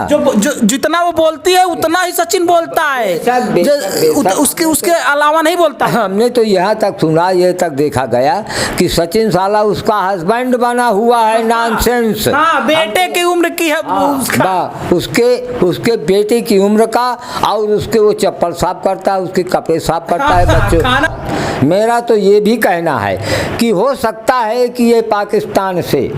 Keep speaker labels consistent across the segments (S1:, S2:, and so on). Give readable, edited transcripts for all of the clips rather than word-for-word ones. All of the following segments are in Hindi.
S1: जो जितना वो बोलती है उतना ही सचिन बोलता है, उसके अलावा नहीं बोलता।
S2: हमने तो यहाँ तक सुना, ये तक देखा गया कि सचिन साला उसका हस्बैंड बना हुआ है। नॉनसेंस।
S1: हाँ, बेटे की उम्र की है
S2: उसके बेटे की उम्र का, और उसके वो चप्पल साफ करता है, उसके कपड़े साफ करता है बच्चों। मेरा तो ये भी कहना है कि हो सकता है कि ये पाकिस्तान से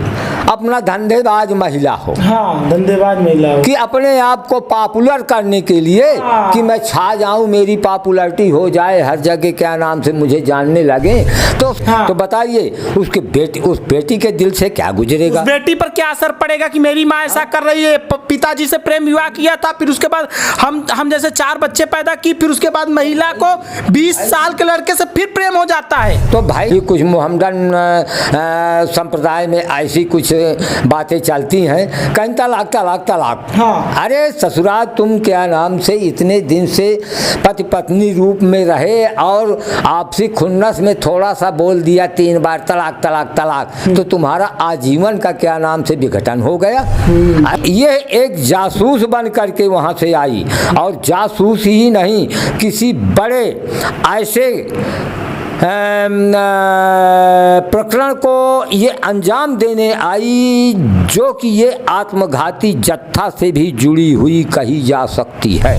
S2: अपना धंधेबाज महिला हो।
S1: हाँ, धंधेबाज महिला हो
S2: कि अपने आप को पॉपुलर करने के लिए कि मैं छा जाऊं, मेरी पॉपुलैरिटी हो जाए, हर जगह क्या नाम से मुझे जानने लगे। तो बताइए उस बेटी के दिल से क्या गुजरेगा?
S1: उस बेटी पर क्या असर पड़ेगा कि मेरी माँ ऐसा कर रही है, पिताजी से प्रेम विवाह किया था, फिर उसके बाद हम जैसे 4 बच्चे पैदा की, फिर उसके बाद महिला को 20 साल के लड़के से फिर प्रेम हो जाता है।
S2: तो भाई कुछ मोहम्मदन संप्रदाय में ऐसी कुछ बातें चलती हैं, कहीं तलाक।
S1: हाँ।
S2: अरे ससुराल, तुम क्या नाम से इतने दिन से पति पत्नी रूप में रहे और आपसी खुन्नस में थोड़ा सा बोल दिया 3 बार तलाक, तो तुम्हारा आजीवन का क्या नाम से विघटन हो गया। ये एक जासूस बन करके वहाँ से आई, और जासूस ही नहीं, किसी बड़े ऐसे प्रकरण को ये अंजाम देने आई जो कि ये आत्मघाती जत्था से भी जुड़ी हुई कही जा सकती है।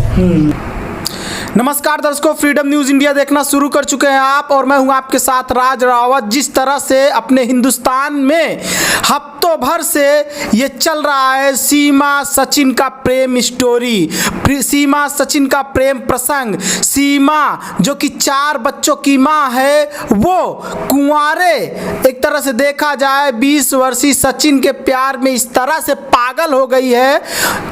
S1: नमस्कार दर्शकों, फ्रीडम न्यूज इंडिया देखना शुरू कर चुके हैं आप, और मैं हूं आपके साथ राज रावत। जिस तरह से अपने हिंदुस्तान में हफ्तों भर से ये चल रहा है सीमा सचिन का प्रेम स्टोरी, सीमा सचिन का प्रेम प्रसंग। सीमा जो कि 4 बच्चों की मां है, वो कुंवारे एक तरह से देखा जाए 20 वर्षीय सचिन के प्यार में इस तरह से पागल हो गई है,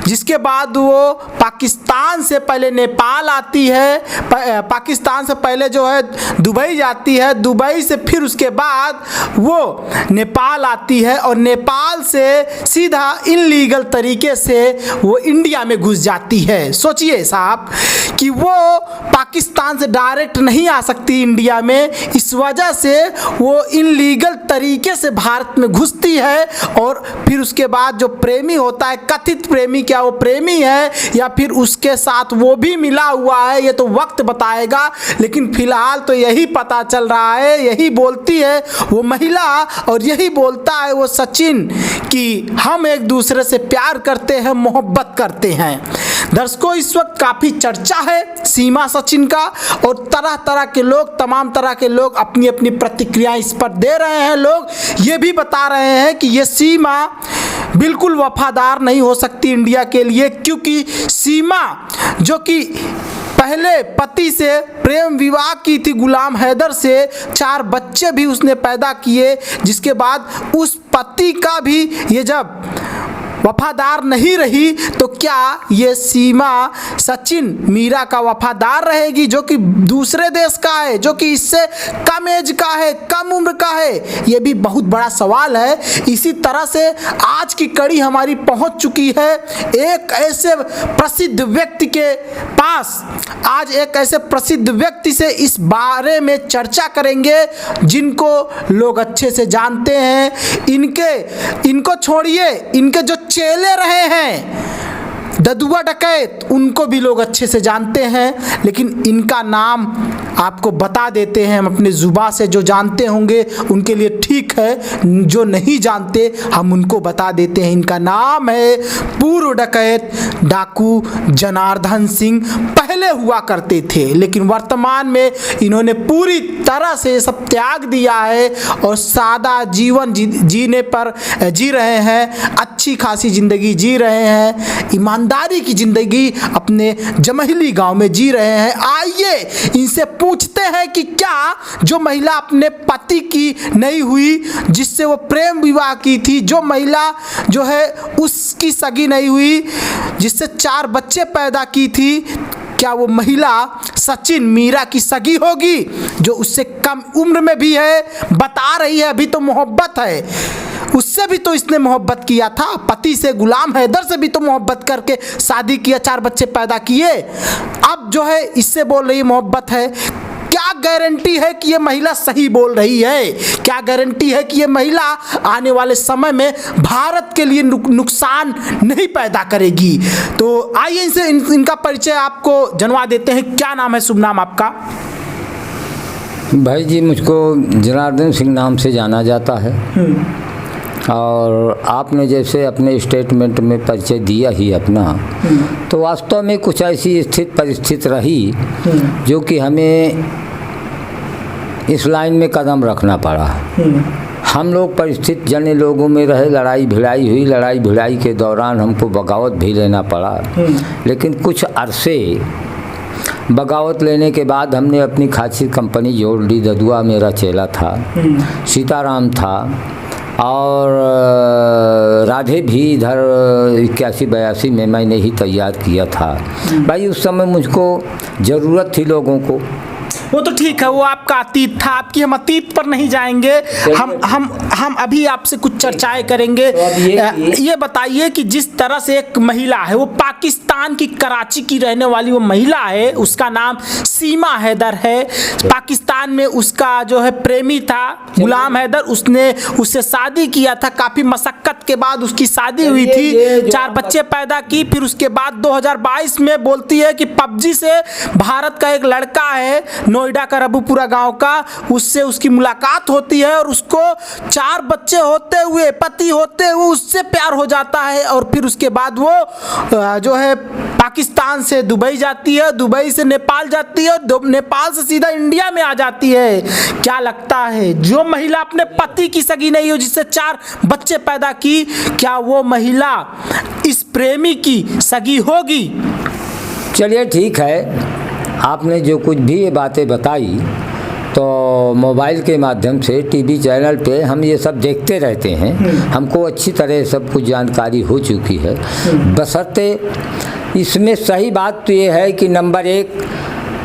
S1: जिसके बाद वो पाकिस्तान से पहले नेपाल आती है, पाकिस्तान से पहले जो है दुबई जाती है, दुबई से फिर उसके बाद वो नेपाल आती है, और नेपाल से सीधा इनलीगल तरीके से वो इंडिया में घुस जाती है। सोचिए साहब कि वो पाकिस्तान से डायरेक्ट नहीं आ सकती इंडिया में, इस वजह से वो इनलीगल तरीके से भारत में घुसती है, और फिर उसके बाद जो प्रेमी होता है, कथित प्रेमी, क्या वो प्रेमी है या फिर उसके साथ वो भी मिला हुआ है, ये तो वक्त बताएगा। लेकिन फिलहाल तो यही पता चल रहा है, यही बोलती है वो महिला और यही बोलता है वो सचिन कि हम एक दूसरे से प्यार करते हैं, मोहब्बत करते हैं। दर्शकों, इस वक्त काफ़ी चर्चा है सीमा सचिन का, और तरह तरह के लोग, तमाम तरह के लोग अपनी अपनी प्रतिक्रियाएं इस पर दे रहे हैं। लोग ये भी बता रहे हैं कि ये सीमा बिल्कुल वफादार नहीं हो सकती इंडिया के लिए, क्योंकि सीमा जो कि पहले पति से प्रेम विवाह की थी गुलाम हैदर से, 4 बच्चे भी उसने पैदा किए, जिसके बाद उस पति का भी ये जब वफादार नहीं रही, तो क्या ये सीमा सचिन मीरा का वफादार रहेगी, जो कि दूसरे देश का है, जो कि इससे कम एज का है, कम उम्र का है? ये भी बहुत बड़ा सवाल है। इसी तरह से आज की कड़ी हमारी पहुंच चुकी है एक ऐसे प्रसिद्ध व्यक्ति के पास। आज एक ऐसे प्रसिद्ध व्यक्ति से इस बारे में चर्चा करेंगे जिनको लोग अच्छे से जानते हैं। इनको छोड़िए, इनके जो चेले रहे हैं ददुआ डकैत, उनको भी लोग अच्छे से जानते हैं, लेकिन इनका नाम आपको बता देते हैं हम अपने जुबान से। जो जानते होंगे उनके लिए ठीक है, जो नहीं जानते हम उनको बता देते हैं। इनका नाम है पूर्व डकैत डाकू जनार्दन सिंह। पहले हुआ करते थे, लेकिन वर्तमान में इन्होंने पूरी तरह से सब त्याग दिया है और सादा जीवन जीने पर जी रहे हैं, अच्छी खासी जिंदगी जी रहे हैं, ईमानदारी की जिंदगी अपने जमहली गांव में जी रहे हैं। आइए इनसे पूछते हैं कि क्या जो महिला अपने पति की नहीं हुई, जिससे वो प्रेम विवाह की थी, जो महिला जो है उसकी सगी नहीं हुई, जिससे 4 बच्चे पैदा की थी, क्या वो महिला सचिन मीरा की सगी होगी, जो उससे कम उम्र में भी है? बता रही है अभी तो मोहब्बत है, उससे भी तो इसने मोहब्बत किया था, पति से, गुलाम हैदर से भी तो मोहब्बत करके शादी किया, 4 बच्चे पैदा किए। अब जो है इससे बोल रही मोहब्बत है। क्या गारंटी है कि ये महिला सही बोल रही है? क्या गारंटी है कि ये महिला आने वाले समय में भारत के लिए नुकसान नहीं पैदा करेगी? तो आइए इनसे इनका परिचय आपको जनवा देते हैं। क्या नाम है, शुभ नाम आपका?
S2: भाई जी, मुझको जनार्दन सिंह नाम से जाना जाता है। और आपने जैसे अपने स्टेटमेंट में परिचय दिया ही अपना, तो वास्तव में कुछ ऐसी परिस्थिति रही जो कि हमें इस लाइन में कदम रखना पड़ा। हम लोग परिस्थिति जन्य लोगों में रहे, लड़ाई भिड़ाई हुई, लड़ाई भिड़ाई के दौरान हमको बगावत भी लेना पड़ा। लेकिन कुछ अरसे बगावत लेने के बाद हमने अपनी खासी कंपनी जोड़ ली। ददुआ मेरा चेला था, सीताराम था, और राधे भी इधर 81-82 में मैंने ही तैयार किया था। भाई उस समय मुझको ज़रूरत थी लोगों को।
S1: वो तो ठीक है, वो आपका अतीत था, आपकी हम अतीत पर नहीं जाएंगे। हम अभी आपसे कुछ चर्चाएं करेंगे।
S2: तो
S1: ये बताइए कि जिस तरह से एक महिला है, वो पाकिस्तान की कराची की रहने वाली वो महिला है, उसका नाम सीमा हैदर है। पाकिस्तान में उसका जो है प्रेमी था गुलाम हैदर, उसने उससे शादी किया था। काफ़ी मशक्क़त के बाद उसकी शादी हुई थी, 4 बच्चे पैदा की। फिर उसके बाद 2022 में बोलती है कि पबजी से भारत का एक लड़का है नोएडा का रबूपुरा गांव का, उससे उसकी मुलाकात होती है और उसको 4 बच्चे होते हुए, पति होते हुए उससे प्यार हो जाता है। और फिर उसके बाद वो जो है पाकिस्तान से दुबई जाती है, दुबई से नेपाल जाती है, नेपाल से सीधा इंडिया में आ जाती है। क्या लगता है, जो महिला अपने पति की सगी नहीं हो, जिससे 4 बच्चे पैदा की, क्या वो महिला इस प्रेमी की सगी होगी?
S2: चलिए ठीक है, आपने जो कुछ भी ये बातें बताई, तो मोबाइल के माध्यम से टीवी चैनल पे हम ये सब देखते रहते हैं। हमको अच्छी तरह सब कुछ जानकारी हो चुकी है। बशर्ते इसमें सही बात तो ये है कि नंबर 1,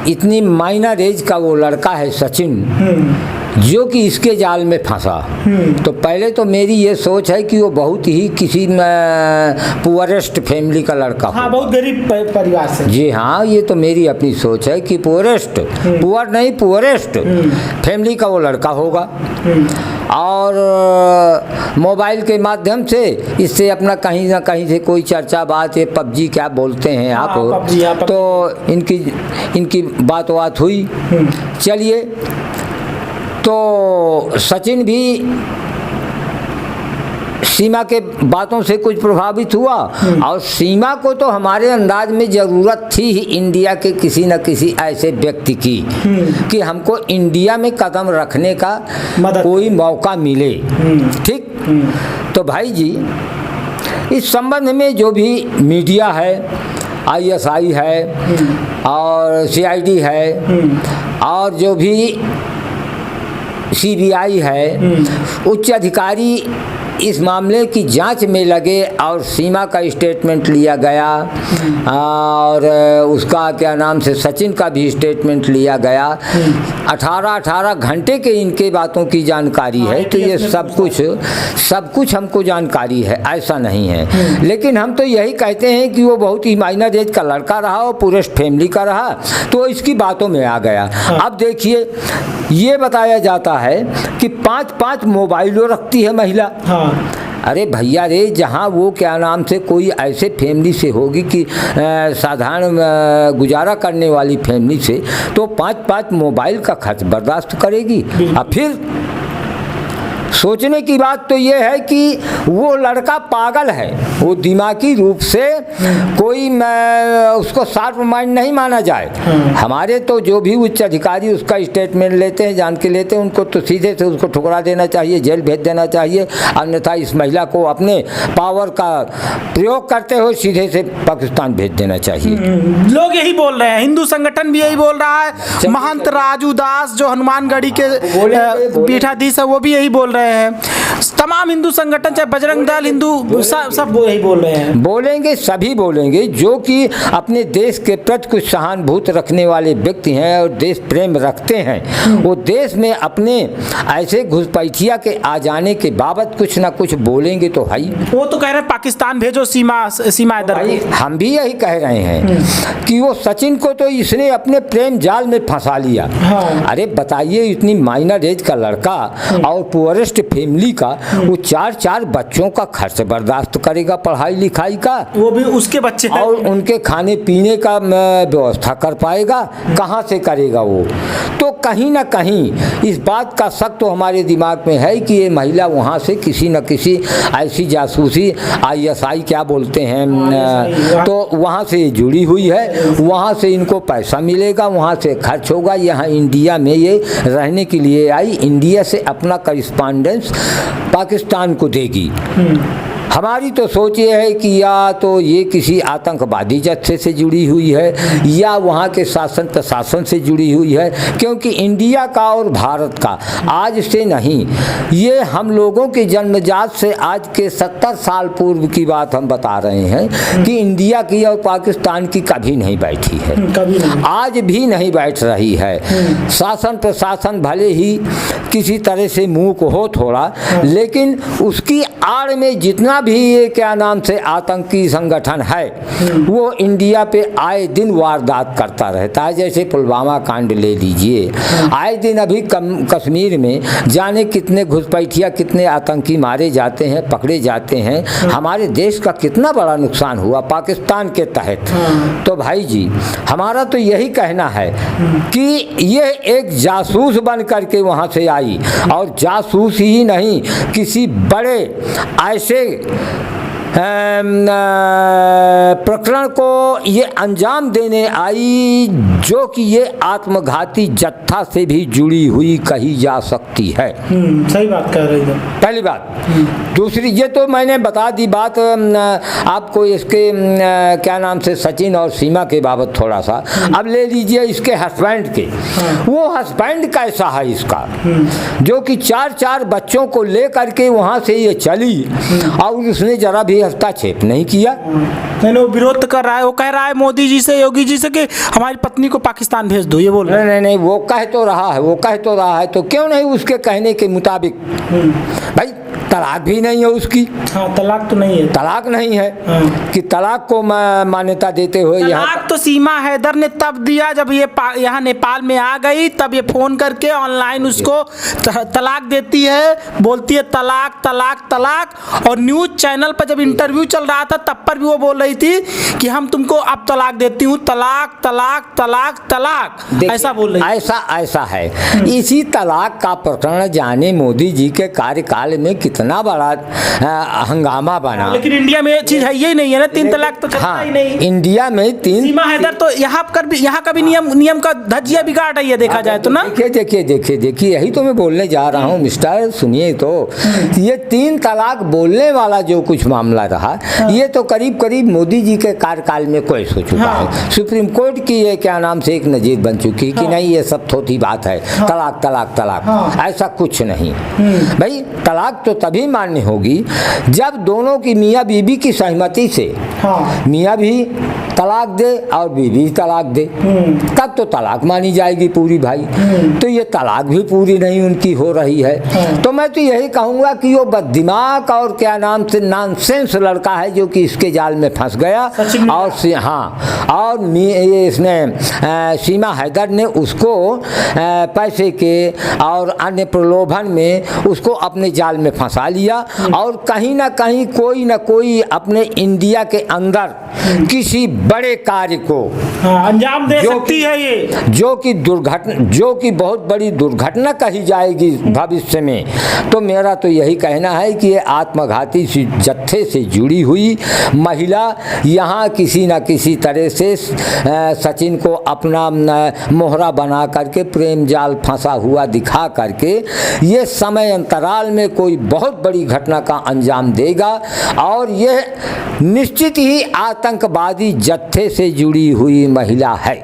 S2: इतनी माइनर एज का वो लड़का है सचिन, जो कि इसके जाल में फंसा। तो पहले तो मेरी ये सोच है कि वो बहुत ही किसी पुअरेस्ट फैमिली का लड़का हो।
S1: हाँ, बहुत गरीब परिवार से।
S2: जी हाँ, ये तो मेरी अपनी सोच है कि पुअरेस्ट, पुअर नहीं पुअरेस्ट फैमिली का वो लड़का होगा। और मोबाइल के माध्यम से इससे अपना कहीं ना कहीं से कोई चर्चा बात, ये पबजी क्या बोलते हैं आप,
S1: पबजी,
S2: तो इनकी बात हुई। चलिए, तो सचिन भी सीमा के बातों से कुछ प्रभावित हुआ। और सीमा को तो हमारे अंदाज में ज़रूरत थी ही इंडिया के किसी न किसी ऐसे व्यक्ति की कि हमको इंडिया में कदम रखने का कोई मौका मिले। ठीक, तो भाई जी, इस संबंध में जो भी मीडिया है, ISI है और CID है और जो भी CBI है, उच्च अधिकारी इस मामले की जांच में लगे और सीमा का स्टेटमेंट लिया गया और उसका क्या नाम से सचिन का भी स्टेटमेंट लिया गया। 18 घंटे के इनके बातों की जानकारी है। तो ये सब कुछ हमको जानकारी है, ऐसा नहीं है। लेकिन हम तो यही कहते हैं कि वो बहुत ही माइनर एज का लड़का रहा और पूरे फैमिली का रहा, तो इसकी बातों में आ गया। अब देखिए, ये बताया जाता है कि 5-5 मोबाइलों रखती है महिला। अरे भैया रे, जहाँ वो क्या नाम से कोई ऐसे फैमिली से होगी कि साधारण गुजारा करने वाली फैमिली से, तो 5-5 मोबाइल का खर्च बर्दाश्त करेगी। अब फिर सोचने की बात तो ये है कि वो लड़का पागल है, वो दिमागी रूप से कोई उसको शार्प माइंड नहीं माना जाए। हमारे तो जो भी उच्च अधिकारी उसका स्टेटमेंट लेते हैं, जान के लेते हैं, उनको तो सीधे से उसको ठुकरा देना चाहिए, जेल भेज देना चाहिए। अन्यथा इस महिला को अपने पावर का प्रयोग करते हुए सीधे से पाकिस्तान भेज देना चाहिए।
S1: लोग यही बोल रहे हैं, हिंदू संगठन भी यही बोल रहा है। महंत राजू दास जो हनुमानगढ़ी के पीठाधीश है, वो भी यही बोल रहे हैं। तमाम हिंदू संगठन चाहे बजरंग दल हिंदू सब वो यही बोल रहे हैं।
S2: बोलेंगे, सभी बोलेंगे जो कि अपने देश के प्रति कुछ सहानुभूति रखने वाले व्यक्ति हैं और देश प्रेम रखते हैं, वो देश में अपने ऐसे घुसपैठिया के आ जाने के बाबत कुछ ना कुछ बोलेंगे तो है।
S1: वो तो कह रहे हैं पाकिस्तान भेजो सीमा हैदर
S2: भाई
S1: को।
S2: हम भी यही कह रहे हैं कि वो सचिन को तो इसने अपने प्रेम जाल में फंसा लिया।
S1: हाँ।
S2: अरे बताइए, इतनी माइनर एज का लड़का और पुअरेस्ट फैमिली का, वो 4 बच्चों का खर्च बर्दाश्त करेगा, पढ़ाई लिखाई का,
S1: वो भी उसके बच्चे हैं।
S2: और उनके खाने पीने का व्यवस्था कर पाएगा? कहाँ से करेगा वो? तो कहीं ना कहीं इस बात का शक तो हमारे दिमाग में है कि ये महिला वहाँ से किसी न किसी ऐसी जासूसी ISI क्या बोलते हैं, तो वहाँ से जुड़ी हुई है, वहाँ से इनको पैसा मिलेगा, वहाँ से खर्च होगा, यहाँ इंडिया में ये रहने के लिए आई, इंडिया से अपना करिस्पॉन्डेंस पाकिस्तान को देगी। हमारी तो सोच ये है कि या तो ये किसी आतंकवादी जत्थे से जुड़ी हुई है या वहाँ के शासन प्रशासन से जुड़ी हुई है, क्योंकि इंडिया का और भारत का आज से नहीं, ये हम लोगों के जन्मजात से आज के 70 साल पूर्व की बात हम बता रहे हैं कि इंडिया की और पाकिस्तान की कभी नहीं बैठी है,
S1: कभी नहीं।
S2: आज भी नहीं बैठ रही है। शासन प्रशासन भले ही किसी तरह से मूक हो थोड़ा, लेकिन उसकी आड़ में जितना भी ये क्या नाम से आतंकी संगठन है वो इंडिया पे आए दिन वारदात करता रहता है। जैसे पुलवामा कांड ले लीजिए, आए दिन अभी कश्मीर में जाने कितने घुसपैठिया, कितने आतंकी मारे जाते हैं, पकड़े जाते हैं। हमारे देश का कितना बड़ा नुकसान हुआ पाकिस्तान के तहत। तो भाई जी, हमारा तो यही कहना है कि ये एक जासूस बन करके वहाँ से आई, और जासूस ही नहीं, किसी बड़े ऐसे प्रकरण को ये अंजाम देने आई जो कि ये आत्मघाती जत्था से भी जुड़ी हुई कही जा सकती है।
S1: सही बात कह रही है।
S2: पहली बात। दूसरी, ये तो मैंने बता दी बात आपको इसके क्या नाम से सचिन और सीमा के बाबत थोड़ा सा। अब ले लीजिए इसके हस्बैंड के। वो हस्बैंड कैसा है इसका, जो कि 4 बच्चों को ले करके वहाँ से ये चली और उसने जरा भी हस्तक्षेप नहीं किया।
S1: नहीं, वो विरोध कर रहा है, वो कह रहा है मोदी जी से, योगी जी से कि हमारी पत्नी को पाकिस्तान भेज दो, ये बोल रहा है।
S2: नहीं, वो कह तो रहा है, तो क्यों नहीं उसके कहने के मुताबिक? भाई तलाक भी नहीं है उसकी।
S1: हाँ, तलाक तो नहीं है।
S2: तलाक नहीं है कि तलाक को मान्यता देते हुए यहाँ
S1: तलाक तो सीमा हैदर ने तब दिया जब ये यहाँ नेपाल में आ गई, तब ये फोन करके ऑनलाइन उसको तलाक देती है, बोलती है तलाक तलाक तलाक। और न्यूज चैनल पर जब इंटरव्यू चल रहा था तब पर भी वो बोल रही थी कि हम तुमको अब तलाक देती हूँ, तलाक तलाक तलाक तलाक, ऐसा बोल रही।
S2: ऐसा है। इसी तलाक का प्रकरण जाने मोदी जी के कार्यकाल में कितना बड़ा हंगामा बना।
S1: लेकिन इंडिया में ये चीज है ही नहीं है ना, 3 तलाक तो चलता ही नहीं।
S2: इंडिया में 3।
S1: सीमा हैदर तो यहाँ का भी नियम का धज्जिया बिगाड़ रही है, देखा जाए तो ना।
S2: देखिए यही तो मैं बोलने जा रहा हूँ मिस्टर, सुनिए तो। ये 3 तलाक बोलने वाला जो कुछ मामला रहा, ये तो करीब मोदी जी के कार्यकाल में कोई हो चुका है। सुप्रीम कोर्ट की ये क्या नाम से एक नजीर बन चुकी कि नहीं, ये सब थोथी बात है, तलाक तलाक तलाक, ऐसा कुछ नहीं। भाई तलाक तो तभी मान्य होगी जब दोनों की मियाँ बीबी की सहमति से, मियाँ भी तलाक दे और बीबी तलाक दे, तब तो तलाक मानी जाएगी पूरी। भाई तो ये तलाक भी पूरी नहीं उनकी हो रही है। तो मैं तो यही कहूँगा कि वो बददिमाग और क्या नाम से नॉनसेंस लड़का है जो कि इसके जाल में फंस गया। और ये इसने सीमा हैदर ने उसको पैसे के और अन्य प्रलोभन में उसको अपने जाल में फंसा लिया, और कहीं ना कहीं कोई ना कोई अपने इंडिया के अंदर किसी बड़े कार्य को
S1: अंजाम दे सकती है ये,
S2: जो कि बहुत बड़ी दुर्घटना कही जाएगी भविष्य में। तो मेरा तो यही कहना है कि ये आत्मघाती जत्थे से जुड़ी हुई महिला यहाँ किसी न किसी तरह से सचिन को अपना मोहरा बना करके प्रेम जाल फंसा हुआ दिखा करके ये समय अंतराल में कोई बहुत बड़ी घटना का अंजाम देगा, और यह निश्चित ही आतंकवादी जत्थे से जुड़ी हुई महिला है।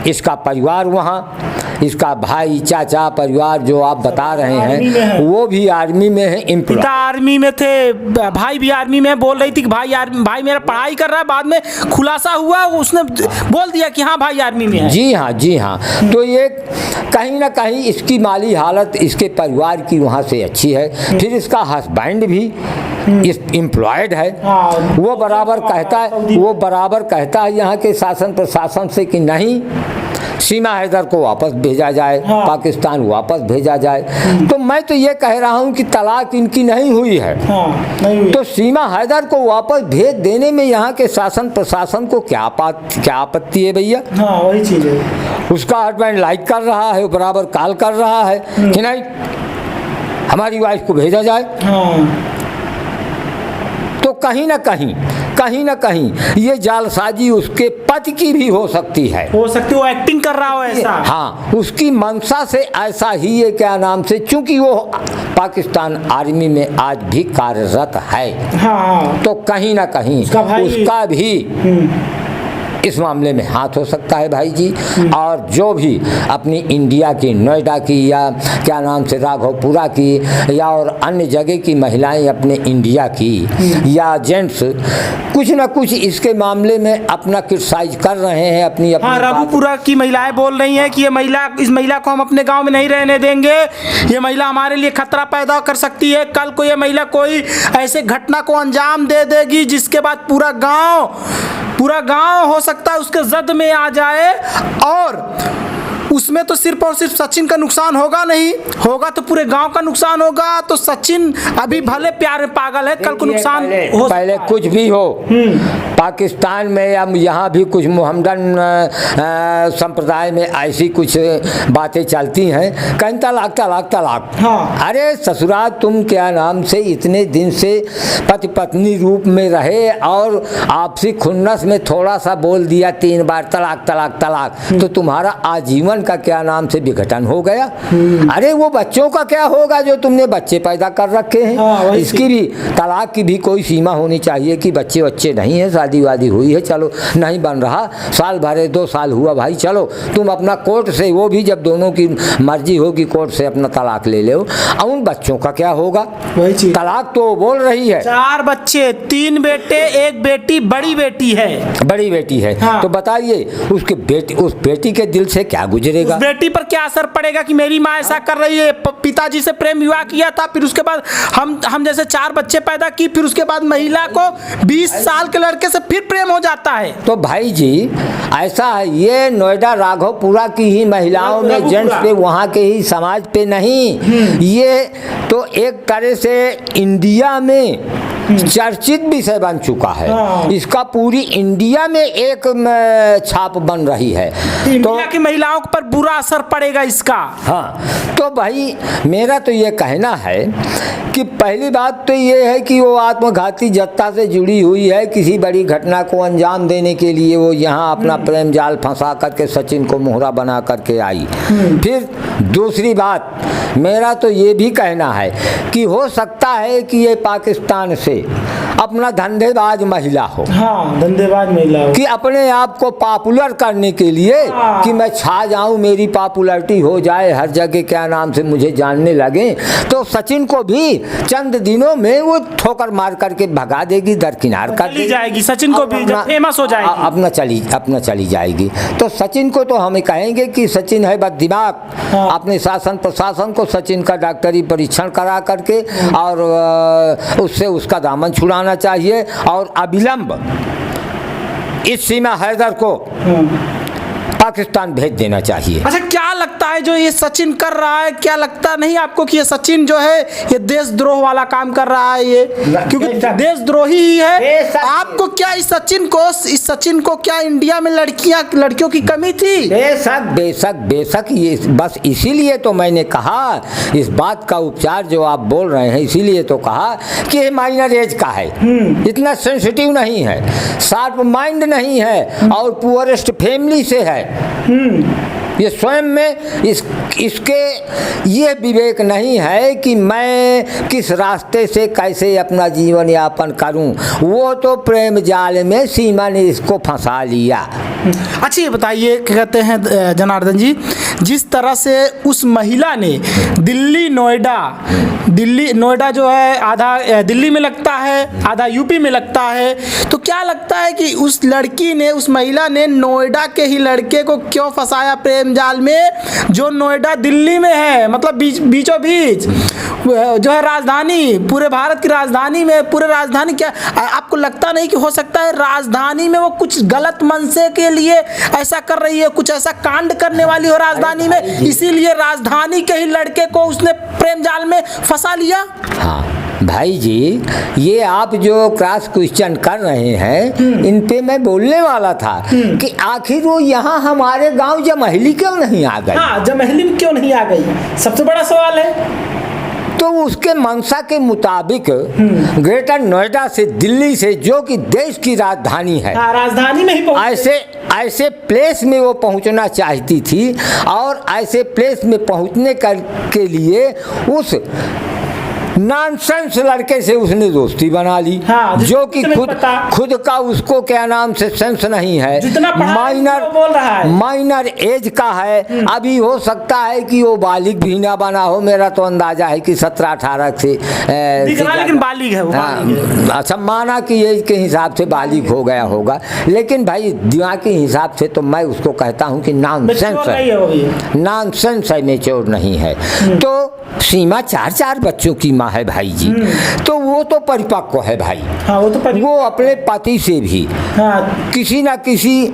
S2: इसका परिवार वहाँ, इसका भाई चाचा परिवार जो आप बता रहे
S1: आर्मी में
S2: हैं
S1: है।
S2: वो भी आर्मी में है एम्प्लॉय।
S1: पिता आर्मी में थे, भाई भी आर्मी में, बोल रही थी कि भाई मेरा पढ़ाई कर रहा है, बाद में खुलासा हुआ उसने बोल दिया कि हाँ भाई आर्मी में है।
S2: जी हाँ, जी हाँ। तो ये कहीं ना कहीं इसकी माली हालत इसके परिवार की वहाँ से अच्छी है। फिर इसका हस्बैंड भी इस एम्प्लॉयड है।
S1: हाँ।
S2: वो बराबर कहता है यहाँ के शासन प्रशासन से कि नहीं, सीमा हैदर को वापस भेजा जाए,
S1: हाँ।
S2: पाकिस्तान वापस भेजा जाए। तो मैं तो ये कह रहा हूँ कि तलाक इनकी नहीं हुई है,
S1: हाँ, नहीं हुई।
S2: तो सीमा हैदर को वापस भेज देने में यहाँ के शासन प्रशासन को क्या आपत्ति है भैया?
S1: हाँ, वही चीज है।
S2: उसका हस्बैंड लाइक कर रहा है, बराबर कॉल कर रहा है कि नहीं हमारी वाइफ को भेजा जाए।
S1: हाँ।
S2: तो कहीं ना कहीं ये जालसाजी उसके पति की भी हो सकती है।
S1: हो सकती है वो एक्टिंग कर रहा हो ऐसा।
S2: हाँ, उसकी मंशा से ऐसा ही ये क्या नाम से, चूंकि वो पाकिस्तान आर्मी में आज भी कार्यरत है।
S1: हाँ।
S2: तो कहीं ना कहीं उसका भी इस मामले में हाथ हो सकता है भाई जी। और जो भी अपनी इंडिया की नोएडा की या क्या नाम से राघवपुरा की या और अन्य जगह की महिलाएं अपने इंडिया की या जेंट्स कुछ ना कुछ इसके मामले में अपना क्रिटिसाइज कर रहे हैं अपनी
S1: हाँ, राघवपुरा की महिलाएं बोल रही हैं कि इस महिला को हम अपने गांव में नहीं रहने देंगे, ये महिला हमारे लिए खतरा पैदा कर सकती है, कल को ये महिला कोई ऐसे घटना को अंजाम दे देगी जिसके बाद पूरा गांव हो सकता है उसके जद में आ जाए। और उसमें तो सिर्फ और सिर्फ सचिन का नुकसान होगा नहीं, होगा तो पूरे गांव का नुकसान होगा। तो सचिन अभी भले प्यार में पागल है, कल को नुकसान हो
S2: पहले कुछ भी हो पाकिस्तान में या यहाँ भी कुछ मोहम्मदन संप्रदाय में ऐसी कुछ बातें चलती हैं, कहीं तलाक।
S1: हाँ।
S2: अरे ससुराल तुम क्या नाम से इतने दिन से पति पत्नी रूप में रहे और आपसी खुन्नस में थोड़ा सा बोल दिया 3 बार तलाक, तो तुम्हारा आजीवन का क्या नाम से विघटन हो गया। अरे वो बच्चों का क्या होगा जो तुमने बच्चे पैदा कर रखे हैं।
S1: हाँ,
S2: इसकी भी तलाक की भी कोई सीमा होनी चाहिए कि बच्चे नहीं है, शादी वादी हुई है, चलो नहीं बन रहा, साल भरे 2 साल हुआ भाई, चलो तुम अपना कोर्ट से, वो भी जब दोनों की मर्जी होगी कोर्ट से अपना तलाक ले लो। उन बच्चों का क्या होगा?
S1: वही चीज।
S2: तलाक तो बोल रही है
S1: 4 बच्चे, 3 बेटे 1 बेटी, बड़ी बेटी है। हाँ।
S2: तो बताइए उस बेटी के दिल से क्या गुजरेगा?
S1: उस बेटी पर क्या असर पड़ेगा कि मेरी माँ ऐसा कर रही है, पिताजी से प्रेम विवाह किया था, फिर उसके बाद हम जैसे 4 बच्चे पैदा की, फिर उसके बाद महिला को 20 साल के लड़के से फिर प्रेम हो जाता है।
S2: तो भाई जी ऐसा है, ये नोएडा राघवपुरा की ही महिलाओं में, जेंट्स पे, वहाँ के ही समाज पे नहीं, ये तो एक तरह से इंडिया में चर्चित विषय बन चुका है।
S1: हाँ।
S2: इसका पूरी इंडिया में एक छाप बन रही है।
S1: इंडिया की महिलाओं पर बुरा असर पड़ेगा इसका।
S2: हाँ, तो भाई मेरा तो ये कहना है कि पहली बात तो ये है कि वो आत्मघाती जत्था से जुड़ी हुई है, किसी बड़ी घटना को अंजाम देने के लिए वो यहाँ अपना प्रेम जाल फंसा करके सचिन को मोहरा बना करके आई। फिर दूसरी बात मेरा तो ये भी कहना है कि हो सकता है कि ये पाकिस्तान से अपना धंधेबाज महिला हो।
S1: हाँ, धंधेबाज महिला हो
S2: कि अपने आप को पॉपुलर करने के लिए कि मैं छा जाऊं, मेरी पॉपुलैरिटी हो जाए, हर जगह क्या नाम से मुझे जानने लगे, तो सचिन को भी चंद दिनों में वो ठोकर मार करके भगा देगी, दरकिनार कर
S1: चली जाएगी। सचिन को भी जब फेमस हो जाएगी
S2: अपना चली जाएगी। तो सचिन को तो हमें कहेंगे कि सचिन है बद दिमाग।
S1: हाँ।
S2: अपने शासन प्रशासन को सचिन का डॉक्टरी परीक्षण करा करके और उससे उसका दामन छुड़ाना चाहिए और अविलंब इस सीमा हैदर को पाकिस्तान भेज देना चाहिए।
S1: अच्छा, क्या लगता है जो ये सचिन कर रहा है, क्या लगता नहीं आपको कि ये सचिन जो है ये देशद्रोह वाला काम कर रहा है ये, क्योंकि देशद्रोही ही है। आपको क्या इस सचिन को क्या इंडिया में लड़कियों की कमी थी?
S2: बेशक ये बस इसीलिए तो मैंने कहा इस बात का उपचार जो आप बोल रहे हैं, इसीलिए तो कहा कि ये माइनर एज का है, इतना सेंसिटिव नहीं है, शार्प माइंड नहीं है और पुअरेस्ट फैमिली से है। ये स्वयं में इसके ये विवेक नहीं है कि मैं किस रास्ते से कैसे अपना जीवन यापन करूं। वो तो प्रेम जाल में सीमा ने इसको फंसा लिया।
S1: अच्छा, ये बताइए, कहते हैं जनार्दन जी, जिस तरह से उस महिला ने दिल्ली नोएडा जो है आधा दिल्ली में लगता है, आधा यूपी में लगता है, तो क्या लगता है कि उस लड़की ने, उस महिला ने नोएडा के ही लड़के को क्यों फंसाया प्रेम जाल में, जो नोएडा दिल्ली में है, मतलब बीचों बीच जो है राजधानी, पूरे भारत की राजधानी में, पूरे राजधानी क्या आपको लगता नहीं कि हो सकता है राजधानी में वो कुछ गलत मनसे के लिए ऐसा कर रही है, कुछ ऐसा कांड करने वाली हो राजधानी में, इसीलिए राजधानी के ही लड़के को उसने प्रेम जाल में फंसा लिया?
S2: हाँ भाई जी, ये आप जो क्रॉस क्वेश्चन कर रहे हैं इन पे मैं बोलने वाला था कि आखिर वो यहाँ हमारे गांव जमहली क्यों नहीं आ गई?
S1: हाँ, जमहली में क्यों नहीं आ गई, सबसे बड़ा सवाल है।
S2: तो उसके मंशा के मुताबिक ग्रेटर नोएडा से, दिल्ली से, जो कि देश की राजधानी है,
S1: हाँ, राजधानी में ही
S2: ऐसे प्लेस में वो पहुंचना चाहती थी, और ऐसे प्लेस में पहुंचने के लिए उस नॉनसेंस लड़के से उसने दोस्ती बना ली।
S1: हाँ,
S2: जो कि खुद का उसको क्या नाम से सेंस नहीं है, माइनर एज का है, अभी हो सकता है कि वो बालिग भी ना बना हो, मेरा तो अंदाजा है कि 17-18 से
S1: लेकिन बालिग है वो।
S2: अच्छा, माना कि एज के हिसाब से बालिग हो गया होगा, लेकिन भाई दिमाग के हिसाब से तो मैं उसको कहता हूँ कि नॉनसेंस है, मेच्योर नहीं है। तो सीमा 4 बच्चों की माँ है भाई जी, तो वो तो परिपक्व है भाई।
S1: हाँ, वो
S2: अपने पति से भी किसी न किसी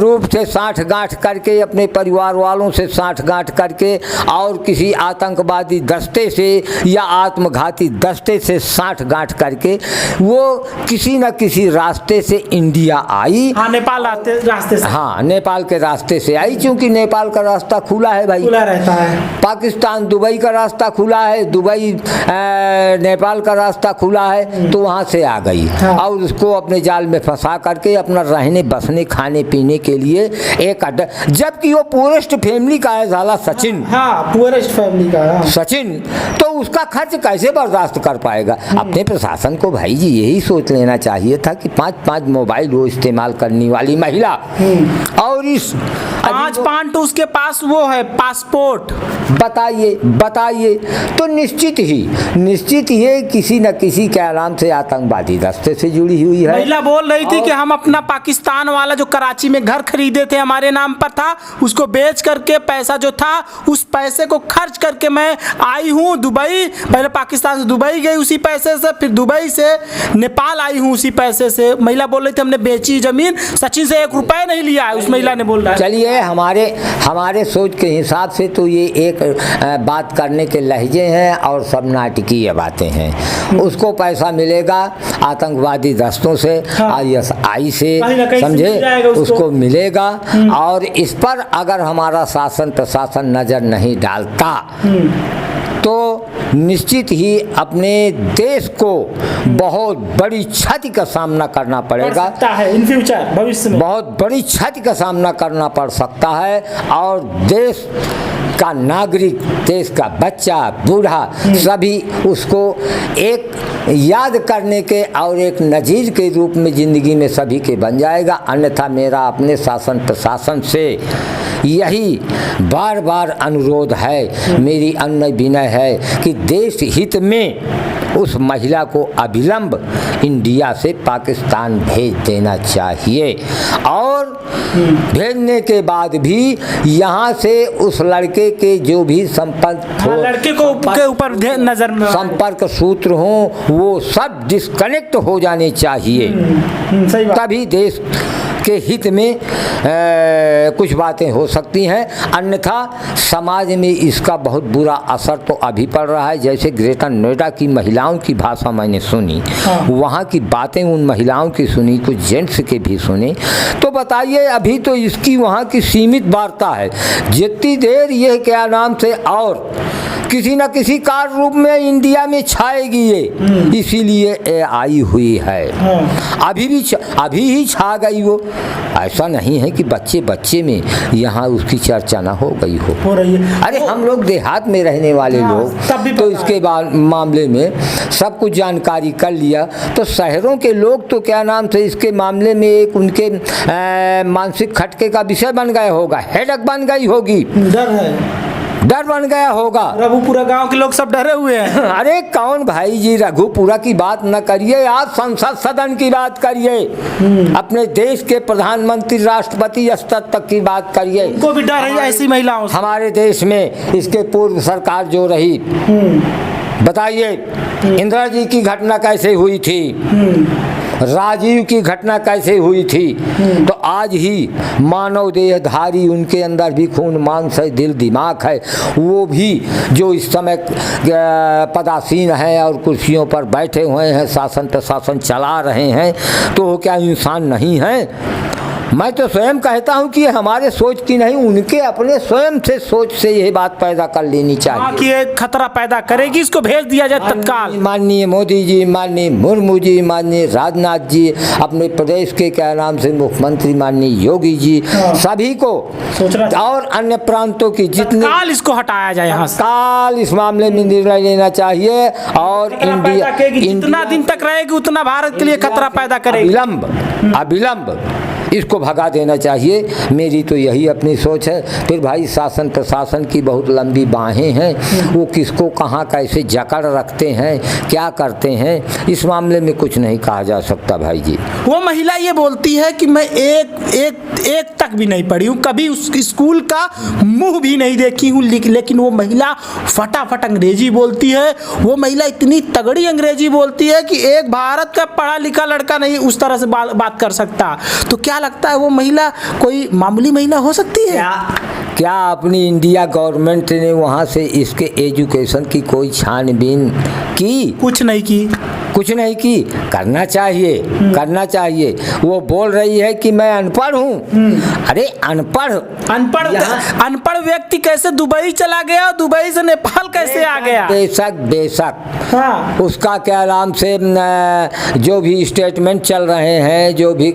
S2: रूप से साठ-गांठ करके, अपने परिवार वालों से साठ-गांठ करके, और किसी आतंकवादी दस्ते से या आत्मघाती दस्ते से साठ-गांठ करके वो किसी न किसी रास्ते से इंडिया आई।
S1: हाँ, नेपाल रास्ते से।
S2: हाँ, नेपाल के रास्ते से आई, क्योंकि नेपाल का रास्ता खुला है भाई,
S1: खुला रहता है।
S2: पाकिस्तान दुबई का रास्ता खुला है, दुबई नेपाल का रास्ता खुला है, तो वहाँ से आ गई। हाँ। और उसको अपने जाल में फंसा करके अपना रहने बसने खाने पीने के लिए एक अड्डा, जबकि वो पूरेस्ट फैमिली का है साला सचिन।
S1: हाँ, पूरेस्ट फैमिली का। हाँ।
S2: सचिन तो उसका खर्च कैसे बर्दाश्त कर पाएगा? अपने प्रशासन को भाई जी यही सोच लेना चाहिए था कि 5 मोबाइल वो इस्तेमाल करने वाली महिला, और इस
S1: 5 तो उसके पास वो है पासपोर्ट।
S2: बताइए तो निश्चित ये किसी न किसी के नाम से आतंकवादी दस्ते से जुड़ी हुई है।
S1: महिला बोल रही थी कि हम अपना पाकिस्तान वाला जो कराची में घर खरीदे थे, हमारे नाम पर था, उसको बेच करके पैसा जो था उस पैसे को खर्च करके मैं आई हूँ दुबई। पहले पाकिस्तान से दुबई गई उसी पैसे से, फिर दुबई से नेपाल आई हूँ उसी पैसे से। महिला बोल रही थी हमने बेची जमीन, सचिन से 1 रुपया नहीं लिया है, उस महिला ने बोल रहा है।
S2: चलिए, हमारे सोच के हिसाब से तो ये एक बात करने के लहजे हैं और सब नाटकीय बातें हैं। उसको पैसा मिलेगा आतंकवादी दस्तों से, ISI से, समझे, उसको मिलेगा। और इस पर अगर हमारा शासन प्रशासन नजर नहीं डालता तो निश्चित ही अपने देश को बहुत बड़ी क्षति का सामना करना पड़ेगा।
S1: इन फ्यूचर भविष्य में बहुत
S2: बड़ी क्षति का सामना करना पड़ सकता है, और देश का नागरिक, देश का बच्चा, बूढ़ा, सभी उसको एक याद करने के और एक नजीर के रूप में ज़िंदगी में सभी के बन जाएगा। अन्यथा मेरा अपने शासन प्रशासन से यही बार बार अनुरोध है, मेरी अन्य विनय है कि देश हित में उस महिला को अविलंब इंडिया से पाकिस्तान भेज देना चाहिए, और भेजने के बाद भी यहाँ से उस लड़के के जो भी
S1: लड़के को के ऊपर नजर में
S2: संपर्क सूत्र हों वो सब डिस्कनेक्ट हो जाने चाहिए। तभी देश के हित में कुछ बातें हो सकती हैं, अन्यथा समाज में इसका बहुत बुरा असर तो अभी पड़ रहा है। जैसे ग्रेटर नोएडा की महिलाओं की भाषा मैंने सुनी, वहाँ की बातें उन महिलाओं की सुनी, कुछ जेंट्स के भी सुने, तो बताइए अभी तो इसकी वहाँ की सीमित वार्ता है। जितनी देर ये क्या नाम से और किसी न किसी कार रूप में इंडिया में छाएगी ये, इसीलिए ये आई हुई है। अभी ही छा गई वो। ऐसा नहीं है कि बच्चे बच्चे में यहाँ उसकी चर्चा ना हो गई हो
S1: रही है।
S2: अरे हम लोग देहात में रहने वाले लोग तो इसके मामले में सब कुछ जानकारी कर लिया, तो शहरों के लोग तो क्या नाम से इसके मामले में एक उनके मानसिक खटके का विषय बन गया होगा, हेडक बन गई होगी, डर बन गया होगा।
S1: रघुपुरा गांव के लोग सब डरे हुए हैं।
S2: अरे कौन भाई जी, रघुपुरा की बात न करिए, आप संसद सदन की बात करिए, अपने देश के प्रधानमंत्री राष्ट्रपति स्तर तक की बात करिए।
S1: उनको भी डर है ऐसी महिलाओं से।
S2: हमारे देश में इसके पूर्व सरकार जो रही, बताइए इंदिरा जी की घटना कैसे हुई थी, राजीव की घटना कैसे हुई थी, तो आज ही मानव देहधारी उनके अंदर भी खून मांस है, दिल दिमाग है, वो भी जो इस समय पदासीन हैं और कुर्सियों पर बैठे हुए हैं, शासन प्रशासन चला रहे हैं, तो वो क्या इंसान नहीं हैं? मैं तो स्वयं कहता हूं कि हमारे सोच की नहीं, उनके अपने स्वयं से सोच से यह बात पैदा कर लेनी चाहिए
S1: कि ये खतरा पैदा करेगी, इसको भेज दिया जाए तत्काल।
S2: माननीय मोदी जी, माननीय मुर्मू जी, माननीय राजनाथ जी, अपने प्रदेश के क्या नाम से मुख्यमंत्री माननीय योगी जी, सभी को और अन्य प्रांतों की जितने
S1: काल इसको हटाया जाए, यहाँ
S2: काल इस मामले में निर्णय लेना चाहिए। और इंडिया
S1: जितना दिन तक रहेगी उतना भारत के लिए खतरा पैदा करेगी।
S2: अविलंब इसको भगा देना चाहिए, मेरी तो यही अपनी सोच है। फिर भाई शासन प्रशासन की बहुत लंबी बाहें हैं, वो किसको कहाँ कैसे जकड़ रखते हैं, क्या करते हैं, इस मामले में कुछ नहीं कहा जा सकता भाई जी।
S1: वो महिला ये बोलती है कि मैं एक तक भी नहीं पढ़ी हूँ, कभी उस स्कूल का मुंह भी नहीं देखी हूँ, लेकिन वो महिला फटाफट अंग्रेजी बोलती है। वो महिला इतनी तगड़ी अंग्रेजी बोलती है कि एक भारत का पढ़ा लिखा लड़का नहीं उस तरह से बात कर सकता। तो क्या लगता है वो महिला कोई मामूली महिला हो सकती है?
S2: क्या अपनी इंडिया गवर्नमेंट ने वहाँ से इसके एजुकेशन की कोई छानबीन की?
S1: कुछ नहीं की। करना चाहिए।
S2: वो बोल रही है कि मैं अनपढ़ हूँ। अरे
S1: अनपढ़ व्यक्ति कैसे दुबई चला गया, दुबई से नेपाल कैसे आ गया?
S2: बेशक
S1: हाँ।
S2: उसका क्या नाम से जो भी स्टेटमेंट चल रहे हैं, जो भी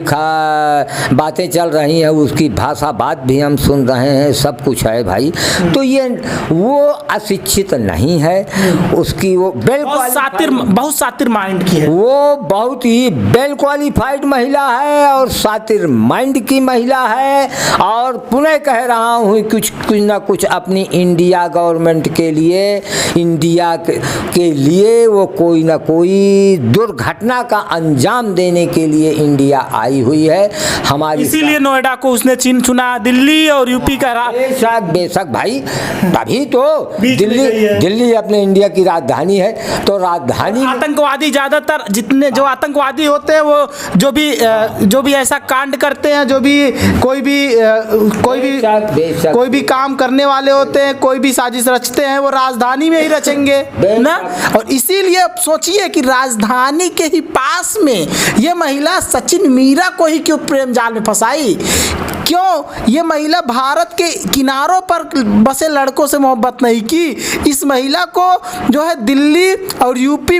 S2: बातें चल रही हैं, उसकी भाषा बात भी हम सुन रहे हैं, सब कुछ है भाई। तो ये वो अशिक्षित नहीं है, उसकी वो बहुत सातिर माइंड की है, वो बहुत ही वेल क्वालिफाइड महिला है और सातिर माइंड की महिला है। और पुनः कह रहा हूँ कुछ ना कुछ अपनी इंडिया गवर्नमेंट के लिए, इंडिया के लिए वो कोई ना कोई दुर्घटना का अंजाम देने के लिए इंडिया आई हुई है हमारी।
S1: इसीलिए नोएडा को उसने चुना, दिल्ली और यूपी का।
S2: बेशक भाई, तभी तो दिल्ली अपने इंडिया की राजधानी है। तो राजधानी
S1: आतंकवादी ज्यादातर जितने जो आतंकवादी होते हैं, वो जो भी ऐसा कांड करते हैं, जो भी कोई भी काम करने वाले होते हैं, कोई भी साजिश रचते हैं, वो राजधानी में ही रचेंगे ना। और इसीलिए सोचिए कि राजधानी के ही पास में ये महिला सचिन मीरा को ही क्यों प्रेम जाल में फंसाई? क्यों ये महिला भारत के किनारों पर बसे लड़कों से मोहब्बत नहीं की? इस महिला को जो है दिल्ली और यूपी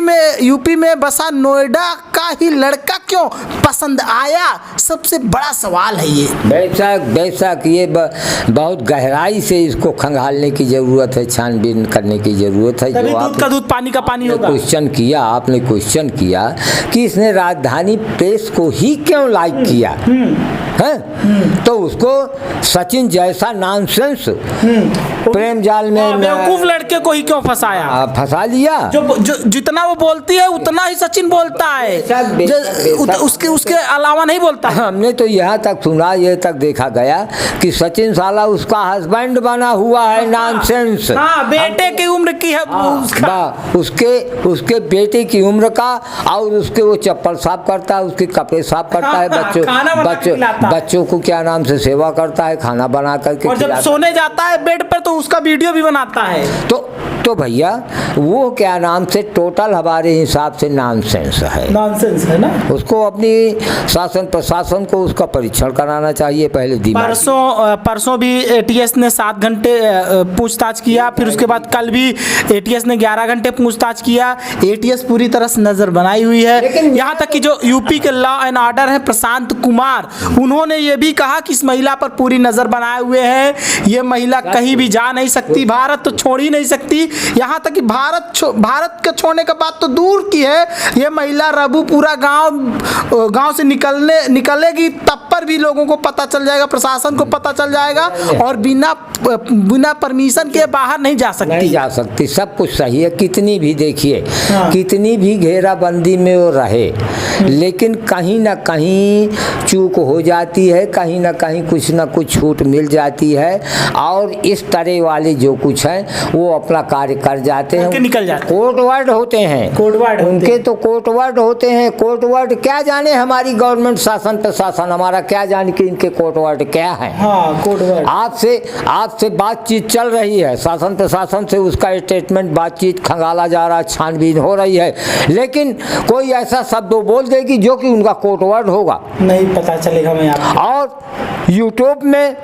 S1: में बसा नोएडा का ही लड़का क्यों पसंद आया? सबसे बड़ा सवाल है ये।
S2: बेशक ये बहुत गहराई से इसको खंगालने की जरूरत है, छानबीन करने की जरूरत है।
S1: जो दूध का दूध पानी का पानी होगा।
S2: आपने क्वेश्चन किया कि इसने राजधानी प्रेस को ही क्यों लाइक किया है, तो उसको सचिन जैसा नॉनसेंस प्रेम जाल में
S1: बेवकूफ लड़के को ही क्यों फंसा
S2: लिया?
S1: जो जितना वो बोलती है उतना ही सचिन बोलता है, उसके अलावा नहीं बोलता।
S2: हमने तो यहाँ तक सुना, ये तक देखा गया कि सचिन साला उसका हस्बैंड बना हुआ है। नॉनसेंस।
S1: बेटे की उम्र की है
S2: उसके बेटे की उम्र का, और उसके वो चप्पल साफ करता है, उसके कपड़े साफ करता है, बच्चों को क्या नाम से सेवा करता है, खाना बना करके,
S1: और जब सोने जाता है बेड पर तो उसका वीडियो भी बनाता है।
S2: तो तो भैया वो क्या नाम से टोटल हमारे हिसाब से नॉनसेंस है,
S1: नॉनसेंस है ना।
S2: उसको अपनी शासन प्रशासन को उसका परीक्षण कराना चाहिए पहले दिमाग।
S1: परसों भी एटीएस ने 7 घंटे पूछताछ किया, फिर उसके बाद कल भी एटीएस ने 11 घंटे पूछताछ किया। एटीएस पूरी तरह से नजर बनाई हुई है। यहाँ तक कि जो यूपी के लॉ एंड ऑर्डर है प्रशांत कुमार, उन्होंने ये भी कहा कि इस महिला पर पूरी नजर बनाए हुए है, ये महिला कहीं भी जा नहीं सकती, भारत तो छोड़ ही नहीं सकती। यहाँ तक कि भारत के छोड़ने का बात तो दूर की है, ये महिला रबूपुरा गांव से निकलेगी तब पर भी लोगों को पता चल जाएगा, प्रशासन को पता चल जाएगा, और बिना परमिशन के बाहर नहीं जा सकती।
S2: सब कुछ सही है, कितनी भी देखिए कितनी भी घेराबंदी में वो रहे, लेकिन कहीं ना कहीं चूक हो जाती है, कहीं ना कहीं कुछ ना कुछ छूट मिल जाती है, और इस तरह वाले जो कुछ हैं वो अपना कार्य कर जाते हैं,
S1: निकल जाते हैं।
S2: कोर्ट वर्ड होते हैं उनके, तो कोर्ट वर्ड होते हैं। कोर्ट वर्ड क्या जाने हमारी गवर्नमेंट शासन प्रशासन, हमारा क्या जाने कि इनके कोर्ट वर्ड क्या है।
S1: कोर्ट वर्ड
S2: आपसे बातचीत चल रही है, शासन प्रशासन से उसका स्टेटमेंट बातचीत खंगाला जा रहा है, छानबीन हो रही है, लेकिन कोई ऐसा शब्द बोल देगी जो कि उनका कोर्ट वर्ड होगा,
S1: नहीं पता चलेगा। मैं
S2: और यूट्यूब में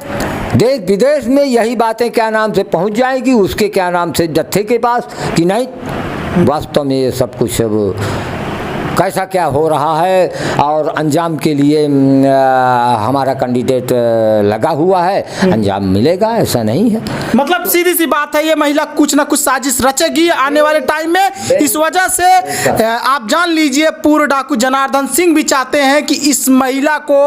S2: देश विदेश में यही बातें क्या नाम से पहुंच जाएगी उसके क्या नाम से जत्थे के पास, कि नहीं वास्तव में ये सब कुछ अब कैसा क्या हो रहा है, और अंजाम के लिए हमारा कैंडिडेट लगा हुआ है, अंजाम मिलेगा, ऐसा नहीं है।
S1: मतलब सीधी सी बात है, ये महिला कुछ ना कुछ साजिश रचेगी आने वाले टाइम में। इस वजह से आप जान लीजिए, पूर्व डाकू जनार्दन सिंह भी चाहते हैं कि इस महिला को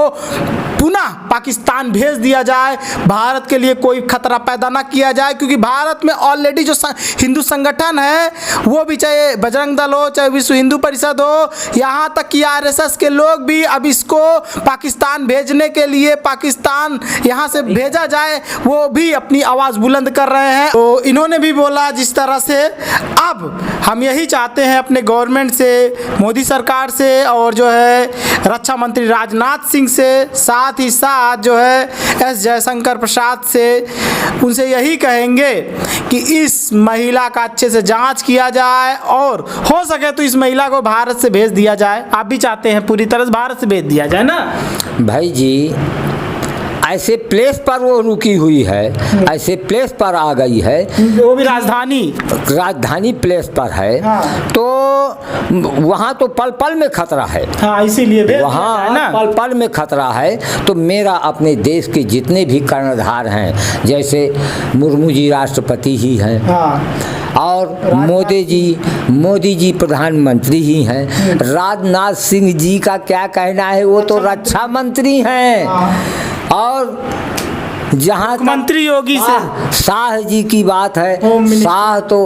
S1: पुनः पाकिस्तान भेज दिया जाए, भारत के लिए कोई खतरा पैदा ना किया जाए, क्योंकि भारत में ऑलरेडी जो हिंदू संगठन है, वो भी चाहे बजरंग दल हो, चाहे विश्व हिंदू परिषद हो, यहाँ तक कि आरएसएस के लोग भी अब इसको पाकिस्तान भेजने के लिए, पाकिस्तान यहाँ से भेजा जाए, वो भी अपनी आवाज़ बुलंद कर रहे हैं। तो इन्होंने भी बोला जिस तरह से, अब हम यही चाहते हैं अपने गवर्नमेंट से, मोदी सरकार से, और जो है रक्षा मंत्री राजनाथ सिंह से, साथ ही साथ जो है एस जयशंकर प्रसाद से, उनसे यही कहेंगे कि इस महिला का अच्छे से जांच किया जाए, और हो सके तो इस महिला को भारत से भेज दिया जाए। आप भी चाहते हैं पूरी तरह से भारत से भेज दिया जाए ना
S2: भाई जी? ऐसे प्लेस पर वो रुकी हुई है, ऐसे प्लेस पर आ गई है,
S1: वो भी राजधानी
S2: प्लेस पर है। तो वहाँ तो पल पल में खतरा है,
S1: इसीलिए
S2: वहाँ पल पल में खतरा है। तो मेरा अपने देश के जितने भी कर्णधार हैं, जैसे मुर्मू जी राष्ट्रपति ही हैं, और मोदी जी प्रधानमंत्री ही हैं, राजनाथ सिंह जी का क्या कहना है, वो तो रक्षा मंत्री हैं, और जहाँ
S1: मंत्री योगी से
S2: शाह जी की बात है, शाह तो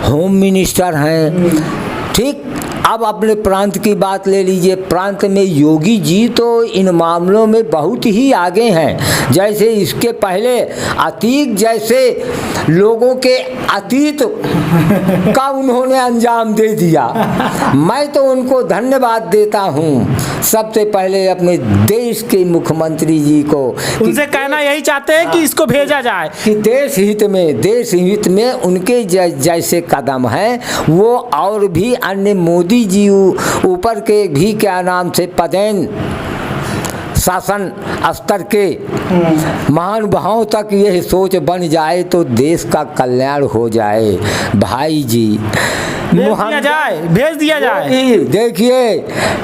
S2: होम मिनिस्टर हैं, ठीक। अब अपने प्रांत की बात ले लीजिए, प्रांत में योगी जी तो इन मामलों में बहुत ही आगे हैं। जैसे इसके पहले अतीत जैसे लोगों के अतीत का उन्होंने अंजाम दे दिया, मैं तो उनको धन्यवाद देता हूँ। सबसे पहले अपने देश के मुख्यमंत्री जी को,
S1: उनसे कहना यही चाहते हैं कि इसको भेजा जाए,
S2: कि देश हित में उनके जैसे कदम हैं, वो और भी अन्य मोदी जी ऊपर के भी क्या नाम से पदेन शासन स्तर के महानुभावों तक यह सोच बन जाए तो देश का कल्याण हो जाए। भाई जी
S1: भेज दिया जाए।
S2: देखिए,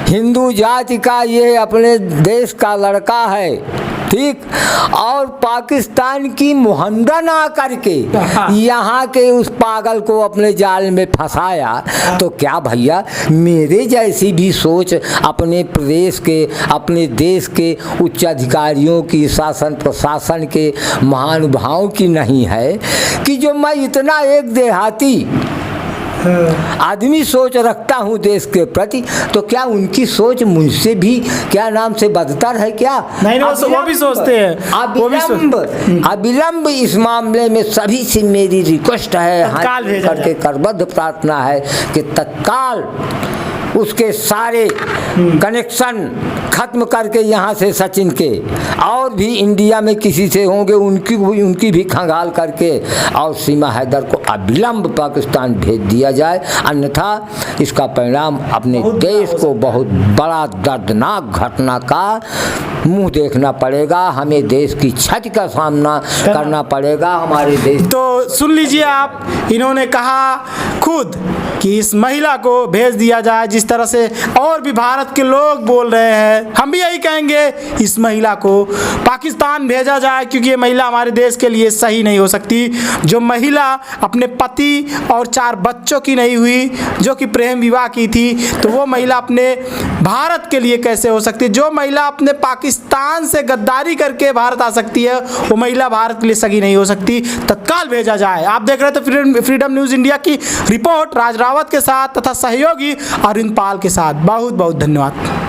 S2: हिंदू जाति का ये अपने देश का लड़का है, ठीक, और पाकिस्तान की मुहंदा ना करके यहाँ के उस पागल को अपने जाल में फंसाया, तो क्या भैया मेरे जैसी भी सोच अपने प्रदेश के, अपने देश के उच्च अधिकारियों की, शासन प्रशासन के महानुभावों की नहीं है कि जो मैं इतना एक देहाती आदमी सोच रखता हूँ देश के प्रति, तो क्या उनकी सोच मुझसे भी क्या नाम से बदतर है क्या?
S1: नहीं, वो भी सोचते हैं।
S2: अविलंब इस मामले में सभी से मेरी रिक्वेस्ट है, हाथ करके करबद्ध प्रार्थना है कि तत्काल उसके सारे कनेक्शन खत्म करके यहाँ से सचिन के और भी इंडिया में किसी से होंगे उनकी भी खंगाल करके और सीमा हैदर को अविलंब पाकिस्तान भेज दिया जाए, अन्यथा इसका परिणाम अपने देश को बहुत बड़ा दर्दनाक घटना का मुंह देखना पड़ेगा। हमें देश की क्षति का सामना करना पड़ेगा। हमारे देश
S1: तो सुन लीजिए आप, इन्होंने कहा खुद कि इस महिला को भेज दिया जाए, जिस तरह से और भी भारत के लोग बोल रहे हैं, हम भी यही कहेंगे इस महिला को पाकिस्तान भेजा जाए, क्योंकि ये महिला हमारे देश के लिए सही नहीं हो सकती। जो महिला अपने पति और 4 बच्चों की नहीं हुई, जो कि प्रेम विवाह की थी, तो वो महिला अपने भारत के लिए कैसे हो सकती है? जो महिला अपने पाकिस्तान से गद्दारी करके भारत आ सकती है, वो महिला भारत के लिए सही नहीं हो सकती। तत्काल भेजा जाए। आप देख रहे थे फ्रीडम न्यूज़ इंडिया की रिपोर्ट राज रावत के साथ तथा सहयोगी अरविंद पाल के साथ। बहुत बहुत धन्यवाद।